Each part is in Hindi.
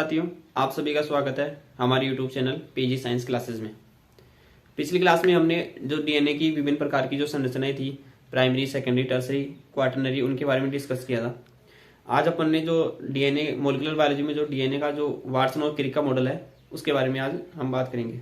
साथियों, आप सभी का स्वागत है हमारे YouTube channel PG science classes में। पिछली क्लास में हमने जो डीएनए की विभिन्न प्रकार की जो संरचनाएं थी, प्राइमरी, सेकेंडरी, टर्सरी, क्वाटरनरी, उनके बारे में डिस्कस किया था। आज अपन ने जो डीएनए मोलिकुलर बायोलॉजी में जो डीएनए का जो वाटसन और क्रिक का मॉडल है, उसके बारे में आज हम बात करेंगे।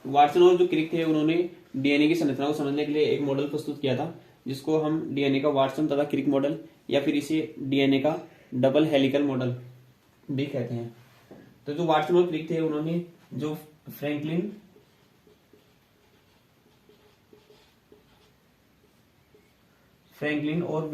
वाटसन और जो क्रिक थे, उन्होंने डीएनए की संरचना को समझने के लिए एक मॉडल प्रस्तुत किया था, जिसको हम डीएनए का वाटसन तथा क्रिक मॉडल या फिर इसे डीएनए का डबल हेलिकल मॉडल भी कहते हैं। तो जो वाटसन और क्रिक थे, उन्होंने जो फ्रैंकलिन और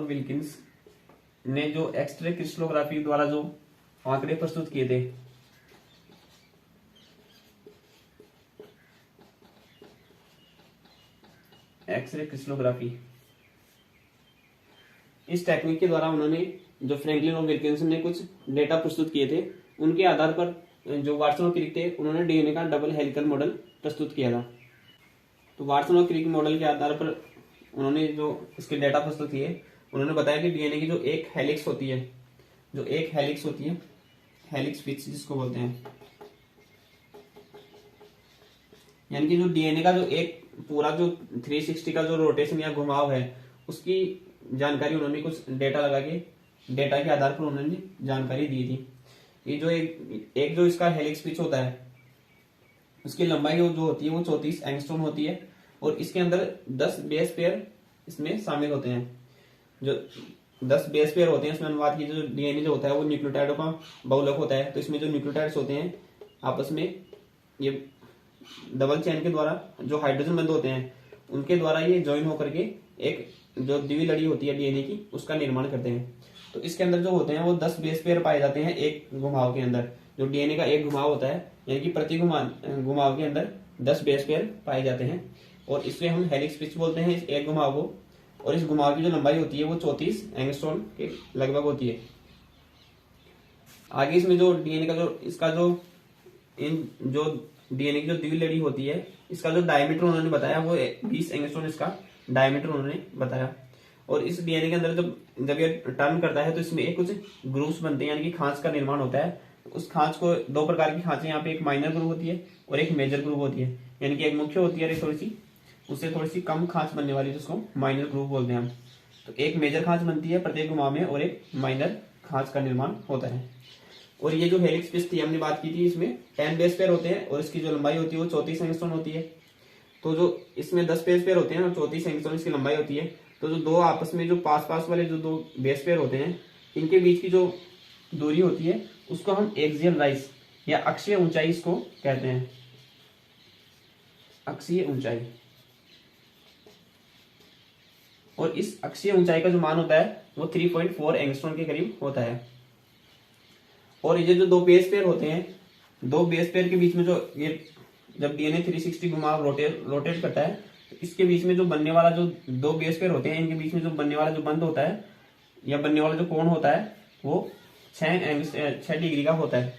विल्किंस ने जो एक्सरे क्रिस्टलोग्राफी द्वारा जो आंकड़े प्रस्तुत किए थे, एक्सरे क्रिस्टलोग्राफी, इस टेक्निक के द्वारा उन्होंने जो फ्रैंकलिन और विल्किंसन ने कुछ डेटा प्रस्तुत किए थे, उनके आधार पर जो वाटसन और क्रिक थे, उन्होंने डीएनए का डबल हेलिकल मॉडल प्रस्तुत किया था। तो वाटसन और क्रिक मॉडल के आधार पर उन्होंने जो इसके डेटा प्रस्तुत किए, उन्होंने बताया कि डीएनए की जो एक हेलिक्स होती है, हेलिक्स पिच जिसको बोलते हैं, यानी कि जो डीएनए का जो एक पूरा जो 360 का जो रोटेशन या घुमाव है, उसकी जानकारी उन्होंने कुछ डेटा लगा के, डेटा के आधार पर उन्होंने जानकारी दी थी। ये जो एक जो इसका हेलिक्स पिच होता है, उसकी लंबाई जो होती है वो 34 एंगस्ट्रॉम होती है, और इसके अंदर 10 बेस पेयर इसमें शामिल होते हैं। जो 10 बेस पेयर होते हैं, इसमें अनुवाद की जो डीएनए जो होता है वो न्यूक्लियोटाइडों का बहुलक होता है। तो इसमें जो न्यूक्लियोटाइड्स होते हैं, आपस में ये डबल चेन के द्वारा जो हाइड्रोजन बंध होते हैं, उनके द्वारा ये ज्वाइन होकर के एक जो द्विलड़ी होती है डीएनए की, उसका निर्माण करते हैं। तो इसके अंदर जो होते हैं वो 10 बेस पेयर पाए जाते हैं एक घुमाव के अंदर। जो डीएनए का एक घुमाव होता है, यानी कि प्रति घुमाव के अंदर 10 बेस पेयर पाए जाते हैं, और इसलिए हम हेलिक्स पिच बोलते हैं इस एक घुमाव को। और इस घुमाव की जो लंबाई होती है वो 34 एंगस्ट्रॉम के लगभग होती है। आगे इसमें जो डीएनए का जो इसका जो डीएनए की जो द्विलड़ी होती है, इसका जो डायमीटर उन्होंने बताया वो 20 एंगस्ट्रॉम इसका डायमीटर उन्होंने बताया। और इस डीएनए के अंदर जब ये टर्न करता है, तो इसमें एक कुछ ग्रूव्स बनते हैं, यानी कि खांच का निर्माण होता है। उस खांच को, दो प्रकार की खांचें यहाँ पे, एक माइनर ग्रूव होती है और एक मेजर ग्रूव होती है, यानी कि एक मुख्य होती है, थोड़ी सी उससे थोड़ी सी कम खांच बनने वाली, जिसको माइनर ग्रूव बोलते हैं हम। तो एक मेजर खांच बनती है प्रत्येक घुमाव में, और एक माइनर खांच का निर्माण होता है। और ये जो हेलिक्स पिच थी, हमने बात की थी, इसमें 10 बेस पेयर होते हैं, और इसकी जो लंबाई होती है वो 34 एंगस्ट्रॉम होती है। तो जो इसमें 10 बेस पेयर होते हैं और 34 एंगस्ट्रॉम इसकी लंबाई होती है, तो जो दो आपस में जो पास वाले जो दो बेस पेयर होते हैं, इनके बीच की जो दूरी होती है, उसको हम एक्सियल राइज या अक्षीय ऊंचाई इसको कहते हैं, अक्षीय ऊंचाई। और इस अक्षीय ऊंचाई का जो मान होता है वो 3.4 एंगस्ट्रॉम के करीब होता है। और ये जो दो बेस पेयर होते हैं, दो बेस पेयर के बीच में जो ये जब डीएनए 360 घुमाव रोटेट करता है, तो इसके बीच में जो बनने वाला जो दो बेस पेयर होते हैं, इनके बीच में जो बनने वाला जो बंध होता है या बनने वाला जो कोण होता है, वो 6 डिग्री का होता है।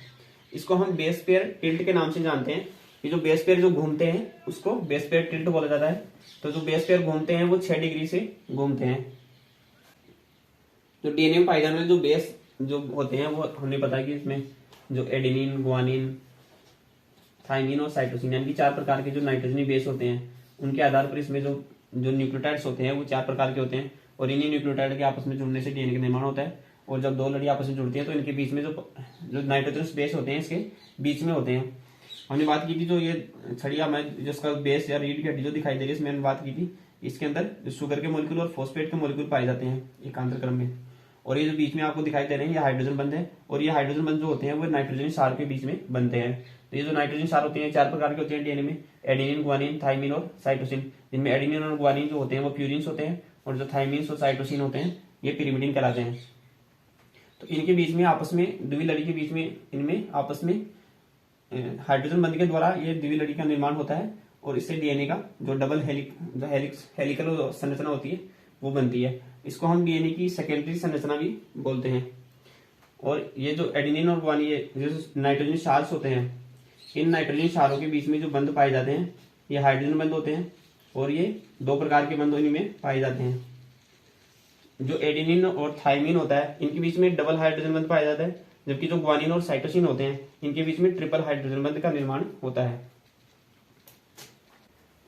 इसको हम बेस पेयर टिल्ट के नाम से जानते हैं। ये जो बेस पेयर जो घूमते हैं, उसको बेस पेयर टिल्ट बोला जाता है। तो जो बेस पेयर घूमते हैं वो 6 डिग्री से घूमते हैं। जो डीएनए में पाए जाने वाले जो बेस जो होते हैं, वो हमने पता है कि इसमें जो एडेनिन, ग्वानिन, थाइमिन और साइटोसिन, यानी कि 4 प्रकार के जो नाइट्रोजनी बेस होते हैं, उनके आधार पर इसमें जो न्यूक्लियोटाइड्स होते हैं वो 4 प्रकार के होते हैं। और इन्हीं न्यूक्लियोटाइड के आपस में जुड़ने से डीएनए का निर्माण होता है। और जब दो लड़ी आपस में जुड़ती है, तो इनके बीच में जो नाइट्रोजन बेस होते हैं, इसके बीच में होते हैं। हमने बात की थी जो ये छड़िया में जिसका बेस या रीढ़ की हड्डी जो दिखाई दे रही है, इसमें हमने बात की थी, इसके अंदर शुगर के मॉलिक्यूल और फॉस्फेट के मॉलिक्यूल पाए जाते हैं एकांतर क्रम में। और ये जो बीच में आपको दिखाई दे रहे हैं, ये हाइड्रोजन बंध है। और ये हाइड्रोजन बंध जो होते हैं वो नाइट्रोजन क्षार के बीच में बनते हैं। तो ये जो नाइट्रोजन क्षार होते हैं 4 प्रकार के होते हैं डीएनए में, एडेनिन, ग्वानिन, थाइमिन और साइटोसिन। जिनमें एडेनिन और ग्वानिन जो होते हैं वो प्यूरिन्स होते हैं, और जो थाइमिन्स और साइटोसिन होते हैं ये पिरिमिडिन कहलाते हैं। तो इनके बीच में आपस में द्विलड़ी के बीच में इनमें आपस में हाइड्रोजन बंध के द्वारा ये द्विलड़ी का निर्माण होता है, और इससे डीएनए का जो डबल हेलिकल संरचना होती है वो बनती है। इसको हम डीएनए की सेकेंडरी संरचना भी बोलते हैं। और ये जो एडेनिन और ग्वानिन, जो नाइट्रोजन क्षार होते हैं, इन नाइट्रोजन क्षारों के बीच में जो बंध पाए जाते हैं, ये हाइड्रोजन बंध होते हैं। और ये 2 प्रकार के बंध इन्हीं में पाए जाते हैं। जो एडेनिन और थाइमिन होता है इनके बीच में डबल हाइड्रोजन बंध पाया जाता है, जबकि जो ग्वानिन और साइटोसिन होते हैं इनके बीच में ट्रिपल हाइड्रोजन बंध का निर्माण होता है।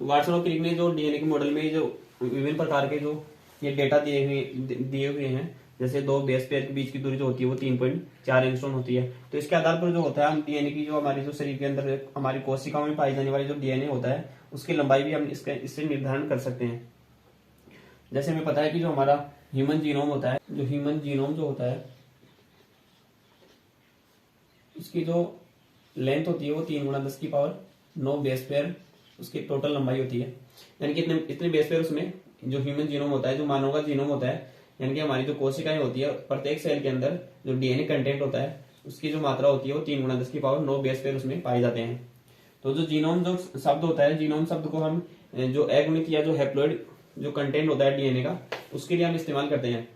वाटसन और क्रिक ने जो डीएनए के मॉडल में जो विभिन्न प्रकार के जो ये डेटा दिए हुए हैं, जैसे 2 बेस पेयर के बीच की दूरी जो होती है वो 3.4 एंगस्ट्रॉम होती है। तो इसके आधार पर जो होता है हम डीएनए की जो हमारे जो शरीर के अंदर हमारी कोशिकाओं में पाई जाने वाली जो डीएनए होता है उसकी लंबाई भी हम इससे निर्धारण कर सकते हैं। जैसे हमें पता है कि जो हमारा ह्यूमन जीनोम होता है, जो ह्यूमन जीनोम जो होता है उसकी जो लेंथ होती है वो 3×10⁹ बेस पेयर उसकी टोटल लंबाई होती है। यानी कि इतने बेस पेयर उसमें जो ह्यूमन जीनोम होता है, जो मानव का जीनोम होता है, यानी कि हमारी जो कोशिकाएं होती है प्रत्येक सेल के अंदर जो डीएनए कंटेंट होता है उसकी जो मात्रा होती है वो 3×10⁹ बेस पेयर उसमें पाए जाते हैं। तो जो जीनोम जो शब्द होता है, जीनोम शब्द को हम जो अगुणित या जो हैप्लॉइड जो कंटेंट होता है डीएनए का उसके लिए हम इस्तेमाल करते हैं।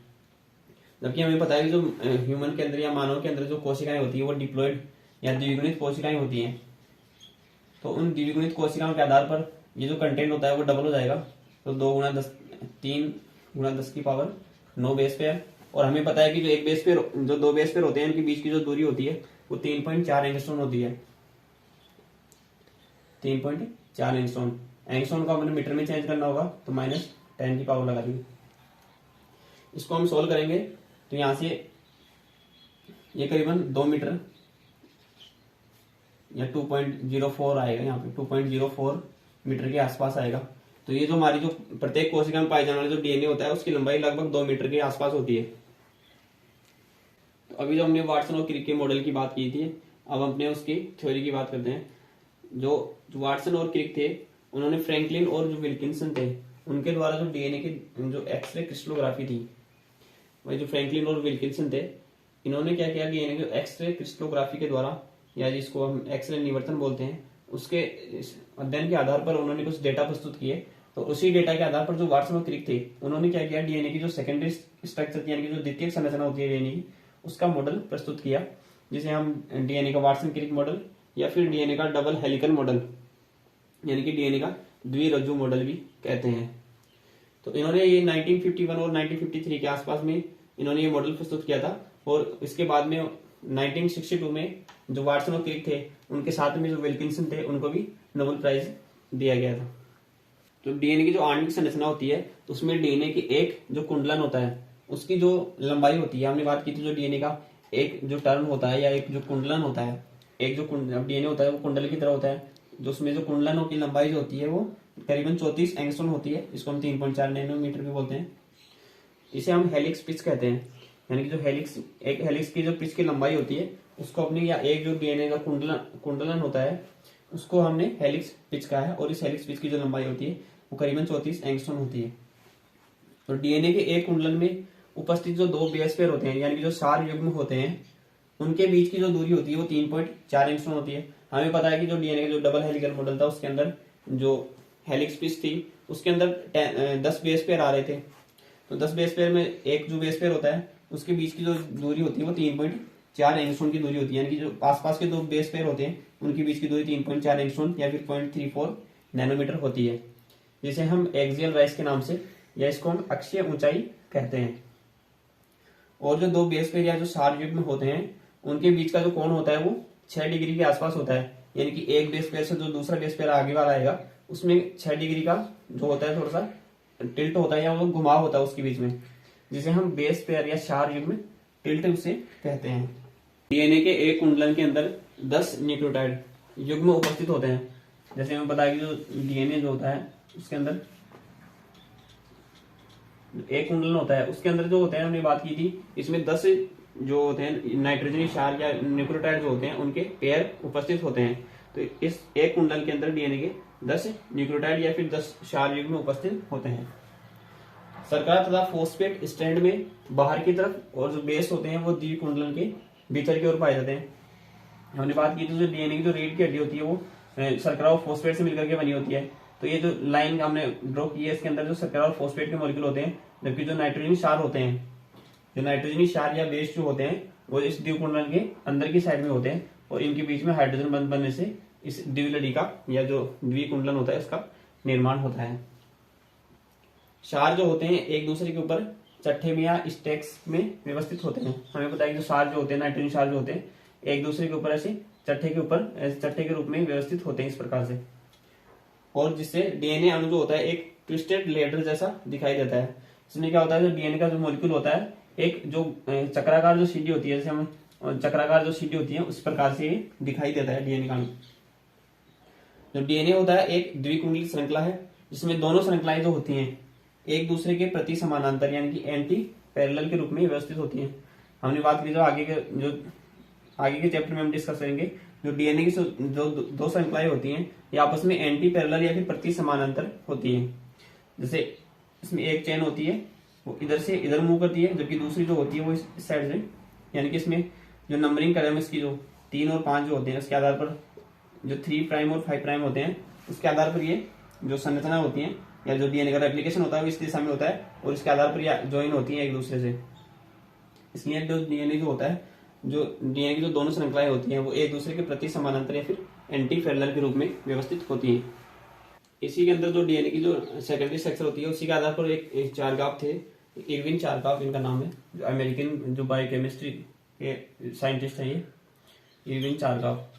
जबकि हमें पता है कि जो ह्यूमन के अंदर या मानव के अंदर जो कोशिकाएं होती है वो डिप्लॉइड या द्विगुणित कोशिकाएं होती हैं। तो उन द्विगुणित कोशिकाओं के आधार पर ये जो कंटेंट होता है वो डबल हो जाएगा। तो 3×10⁹ बेस पेयर। और हमें पता है कि जो एक बेस पेयर जो 2 बेस पेयर होते हैं इनके बीच की जो दूरी होती है वो 3.4 एंगस्ट्रॉम होती है। 3.4 एंगस्ट्रॉम। एंगस्ट्रॉम को हमने मीटर में चेंज करना होगा तो -10 लगा दी। इसको हम सोल्व करेंगे तो यहां से ये करीबन 2 मीटर या 2.04 आएगा, यहाँ पे 2.04 मीटर के आसपास आएगा। तो ये जो हमारी जो प्रत्येक कोशिका में पाए जाने वाला जो डीएनए होता है उसकी लंबाई लगभग 2 मीटर के आसपास होती है। तो अभी जो हमने वाटसन और क्रिक के मॉडल की बात की थी, अब अपने उसकी थ्योरी की बात करते हैं। जो वाटसन और क्रिक थे उन्होंने फ्रैंकलिन और जो विल्किंसन थे उनके द्वारा जो डीएनए की जो एक्सरे क्रिस्टलोग्राफी थी, वही जो फ्रैंकलिन और विल्किंसन थे इन्होंने क्या किया, डीएनए जो एक्सरे क्रिस्टलोग्राफी के द्वारा या जिसको हम एक्सरे निवर्तन बोलते हैं उसके अध्ययन के आधार पर उन्होंने कुछ डेटा प्रस्तुत किए। तो उसी डेटा के आधार पर जो वाटसन और क्रिक थे उन्होंने क्या किया, डीएनए की जो सेकेंडरी स्ट्रक्चर यानी कि जो द्वितीयक संरचना होती है डीएनए की उसका मॉडल प्रस्तुत किया, जिसे हम डीएनए का वाटसन क्रिक मॉडल या फिर डीएनए का डबल हेलिकल मॉडल यानी कि डीएनए का द्विरज्जु मॉडल भी कहते हैं। तो इन्होंने ये 1951 और 1953 के आसपास में इन्होंने ये मॉडल प्रस्तुत किया था। और इसके बाद में 1962 में जो वाटसन और क्रिक थे उनके साथ में जो विल्किंसन थे उनको भी नोबेल प्राइज दिया गया था। तो डीएनए की जो आणविक संरचना होती है उसमें डीएनए की एक जो कुंडलन होता है उसकी जो लंबाई होती है, हमने बात की थी जो डीएनए का एक जो टर्न होता है या एक जो कुंडलन होता है, एक जो डीएनए होता है वो कुंडल की तरह होता है, जो उसमें जो कुंडलनों की लंबाई जो होती है वो करीबन 34 एंगस्ट्रॉम होती है। इसको हम 3.4 नैनोमीटर भी बोलते हैं। इसे हम हेलिक्स पिच कहते हैं, यानी कि जो एक हेलिक्स की जो पिच की लंबाई होती है उसको अपने या एक जो डीएनए का कुंडलन होता है उसको हमने हेलिक्स पिच कहा है। और इस हेलिक्स पिच की जो लंबाई होती है वो करीबन 34 एंगस्ट्रॉम होती है। तो डीएनए के एक कुंडलन में उपस्थित जो 2 बेस पेयर होते हैं यानी कि जो क्षार युग्म होते हैं उनके बीच की जो दूरी होती है वो 3.4 एंगस्ट्रॉम होती है। हमें पता है कि जो डीएनए का जो डबल हेलिकल मॉडल था उसके अंदर जो हेलिक्स पिच थी उसके अंदर 10 बेस पेयर आ रहे थे। तो 10 बेस पेयर में एक जो बेस पेयर होता है उसके बीच की जो दूरी होती है वो 3.4 एंगस्ट्रॉम की दूरी होती है, यानी कि जो आसपास के 2 बेस पेयर होते हैं उनके बीच की दूरी 3.4 एंगस्ट्रॉम या फिर 0.34 नैनोमीटर होती है, जिसे हम एक्सियल राइज के नाम से या इसको हम अक्षीय ऊंचाई कहते हैं। और जो 2 बेस पेयर या जो क्षार युग्म होते हैं उनके बीच का जो कोण होता है वो 6 डिग्री के आसपास होता है, यानी कि एक बेस पेयर से जो दूसरा बेस पेयर आगे वाला आएगा उसमें 6 डिग्री का जो होता है थोड़ा सा टिल्ट होता है या वो घुमाव होता है उसके बीच में, जिसे हम बेस पेयर या क्षार युग्म टिल्ट उसे कहते हैं। डीएनए के एक कुंडलन के अंदर 10 न्यूक्लियोटाइड युग्म उपस्थित होते हैं। जैसे हमें पता है कि जो डीएनए जो होता है उसके अंदर एक कुंडलन होता है, उसके अंदर जो होते हैं हमने बात की थी इसमें 10 जो होते हैं नाइट्रोजनी क्षार या न्यूक्लियोटाइड जो होते हैं उनके पेयर उपस्थित होते हैं। तो इस एक कुंडल के अंदर डीएनए के 10 न्यूक्लियोटाइड या फिर 10 क्षार युग्म उपस्थित होते हैं। शर्करा तथा फॉस्फेट स्ट्रैंड में बाहर की तरफ और जो बेस होते हैं वो द्विकुंडलन के भीतर की ओर पाए जाते हैं। हमने बात की थी जो डीएनए की जो रीढ़ की हड्डी होती है वो शर्करा और फॉस्फेट से मिलकर के बनी होती है। तो ये जो लाइन हमने ड्रॉ की है इसके अंदर जो शर्करा और फॉस्फेट के मॉलिक्यूल होते हैं, जबकि जो नाइट्रोजनी क्षार होते हैं, जो नाइट्रोजनी क्षार या बेस जो होते हैं वो इस द्विकुंडलन के अंदर की साइड में होते हैं और इनके बीच में हाइड्रोजन बंध बनने से इस द्विलड़ी का या जो द्विकुंडलन होता है इसका निर्माण होता है। क्षार जो होते हैं एक दूसरे के ऊपर चट्टे में या स्टैक्स में व्यवस्थित होते हैं। हमें पता है कि जो क्षार जो होते हैं, नाइट्रोजन क्षार जो होते हैं, एक दूसरे के ऊपर ऐसे चट्टे के ऊपर चट्टे के रूप में व्यवस्थित होते हैं इस प्रकार से, और जिससे डीएनए अणु जो होता है एक ट्विस्टेड लेडर जैसा दिखाई देता है। इसमें क्या होता है, जो डीएनए का जो मॉलिक्यूल होता है, एक जो चक्राकार जो सीढ़ी होती है, जैसे हम चक्राकार जो सीढ़ी होती है उस प्रकार से ये दिखाई देता है डीएनए का अणु। जो डीएनए होता है एक द्विकुंडली श्रृंखला है, जिसमें दोनों श्रृंखलाएं जो होती हैं एक दूसरे के प्रति समानांतर यानी कि एंटी पैरेलल के रूप में व्यवस्थित होती हैं। हमने बात की जो आगे के चैप्टर में हम डिस्कस करेंगे, जो डीएनए की जो दो श्रृंखलाएं होती हैं ये आपस में एंटी पैरेलल या फिर प्रति समानांतर होती हैं। जैसे इसमें एक चेन होती है वो इधर से इधर मूव करती है, जबकि दूसरी जो होती है वो इस साइड से, यानी कि इसमें जो नंबरिंग कलम इसकी जो 3 और 5 जो होते हैं उसके आधार पर, जो 3 प्राइम और 5 प्राइम होते हैं उसके आधार पर ये जो संरचना होती है या जो डीएनए का रेप्लिकेशन होता है वो इस दिशा में होता है, और इसके आधार पर यह ज्वाइन होती है एक दूसरे से। इसलिए जो डीएनए जो होता है, जो डीएनए की जो दोनों श्रृंखलाएं होती हैं वो एक दूसरे के प्रति समानांतर या फिर एंटी पैरेलल के रूप में व्यवस्थित होती हैं। इसी के अंदर जो डीएनए की जो सेकेंडरी स्ट्रक्चर होती है उसी के आधार पर एक चारगाफ थे, इरविन चारगाफ इनका नाम है, जो अमेरिकन जो बायोकेमिस्ट्री के साइंटिस्ट है, ये इरविन चारगाफ।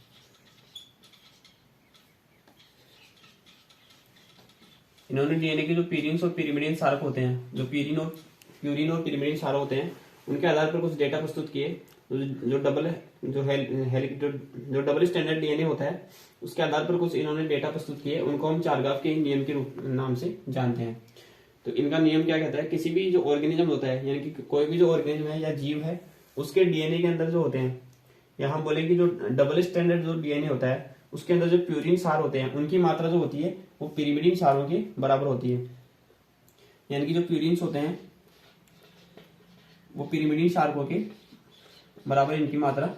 इन्होंने डीएनए के जो पीरियंस और पिरिमिडियन क्षारक होते हैं, जो प्यूरिन और पिरिमिडियन क्षारक होते हैं, उनके आधार पर कुछ डेटा प्रस्तुत किए। जो डबल स्टैंडर्ड डीएनए होता है उसके आधार पर कुछ इन्होंने डेटा प्रस्तुत किए, उनको हम चारगाफ के नियम के नाम से जानते हैं। तो इनका नियम क्या कहता है, किसी भी जो ऑर्गेनिज्म होता है, यानी कि कोई भी जो ऑर्गेनिज्म है या जीव है, उसके डीएनए के अंदर जो होते हैं, या हम बोले कि जो डबल स्टैंडर्ड जो डीएनए होता है उसके अंदर जो प्यूरिन क्षार होते हैं उनकी मात्रा जो होती है वो पिरिमिडिन क्षारों के बराबर होती है। यानी कि जो प्यूरिन्स होते हैं वो पिरिमिडिन क्षारकों के बराबर इनकी मात्रा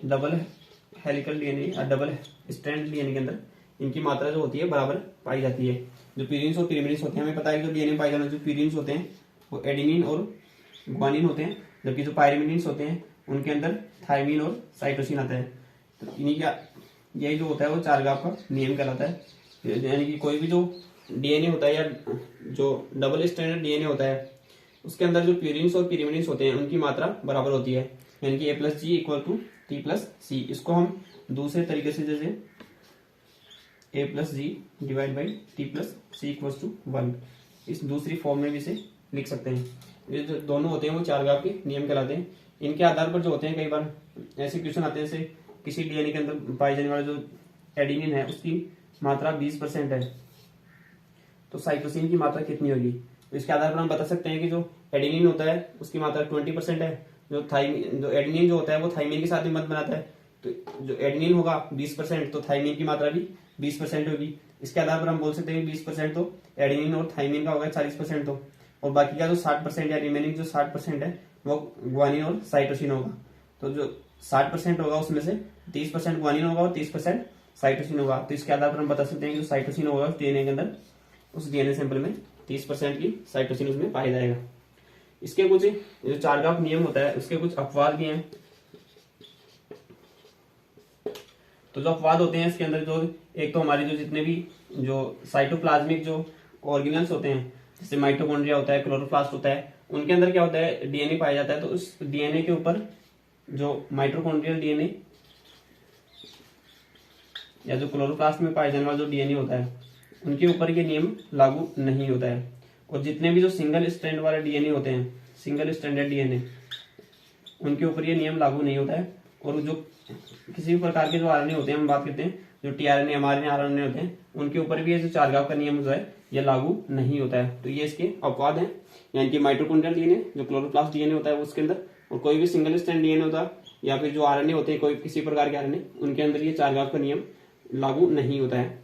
डबल हेलिकल डीएनए या डबल स्ट्रैंड डीएनए के अंदर इनकी मात्रा जो होती है बराबर पाई जाती है। जो प्यूरिन्स और पिरिमिडिन्स होते हैं, हमें पता है कि जो डीएनए पाए जाने जो प्यूरिन्स होते हैं वो एडेनिन और ग्वानिन होते हैं, जबकि जो पायरिमिडिन्स होते हैं उनके अंदर थायमिन और साइटोसिन आता है। तो इन्हीं का यही जो होता है वो चारगाफ का नियम कहलाता है। यानी कि कोई भी जो डीएनए होता है या जो डबल स्टैंडर्ड डीएनए होता है उसके अंदर जो प्यूरिन्स और पिरिमिडिन्स होते हैं उनकी मात्रा बराबर होती है, यानी कि A+G = T+C। इसको हम दूसरे तरीके से जैसे A+G / T+C = 1 इस दूसरी फॉर्म में भी इसे लिख सकते हैं। ये जो दोनों होते हैं वो चारगाफ के नियम कहलाते हैं। इनके आधार पर जो होते हैं कई बार ऐसे क्वेश्चन आते हैं, जैसे किसी डीएनए के अंदर पाई जाने वाला जो एडेनिन है उसकी मात्रा 20% है, तो साइटोसिन की मात्रा कितनी होगी। तो इसके आधार पर हम बता सकते हैं कि जो एडेनिन होता है उसकी मात्रा 20% है, जो एडेनिन जो होता है वो थाइमिन के साथ भी बंध बनाता है, तो जो एडेनिन होगा 20% तो थाइमिन की मात्रा भी 20% होगी। इसके आधार पर हम बोल सकते हैं 20% तो एडेनिन और थाइमिन का होगा 40% तो, और बाकी का जो 60% या रिमेनिंग जो 60% है वो ग्वानिन और साइटोसिन होगा। तो जो 60% होगा उसमें से 30% ग्वानिन होगा और 30% साइटोसिन होगा। तो इसके आधार पर हम बता सकते हैं कि जो साइटोसिन होगा उस डीएनए के अंदर, उस डीएनए सैंपल में 30% की साइटोसिन उसमें पाया जाएगा। इसके कुछ जो चारगाफ नियम होता है उसके कुछ अपवाद भी हैं। तो जो अपवाद होते हैं इसके अंदर, जो एक तो हमारे जो जितने भी जो साइटोप्लाज्मिक जो ऑर्गेनल्स होते हैं, जैसे माइटोकॉन्ड्रिया होता है, क्लोरोप्लास्ट होता है, उनके अंदर क्या होता है डीएनए पाया जाता है। तो उस डीएनए के ऊपर जो माइटोकॉन्ड्रियल डीएनए या जो क्लोरोप्लास्ट में पाए जाने वाला जो डीएनए होता है उनके ऊपर ये नियम लागू नहीं होता है। और जितने भी जो सिंगल स्ट्रैंड वाले डीएनए होते हैं, सिंगल स्ट्रैंडेड डीएनए, उनके ऊपर ये नियम लागू नहीं होता है। और जो किसी भी प्रकार के जो आरएनए होते हैं, हम बात करते हैं जो टीआरएनए, एमआरएनए, आरएनए होते हैं, उनके ऊपर भी ये जो चारगाफ का नियम जो है ये लागू नहीं होता है। तो ये इसके अपवाद हैं, यानी कि माइटोकॉन्ड्रियल डीएनए जो क्लोरोप्लास्ट डीएनए होता है उसके अंदर, और कोई भी सिंगल स्ट्रैंड डीएनए होता है या फिर जो आरएनए होते हैं कोई किसी प्रकार के आरएनए, उनके अंदर ये चारगाफ का नियम लागू नहीं होता है।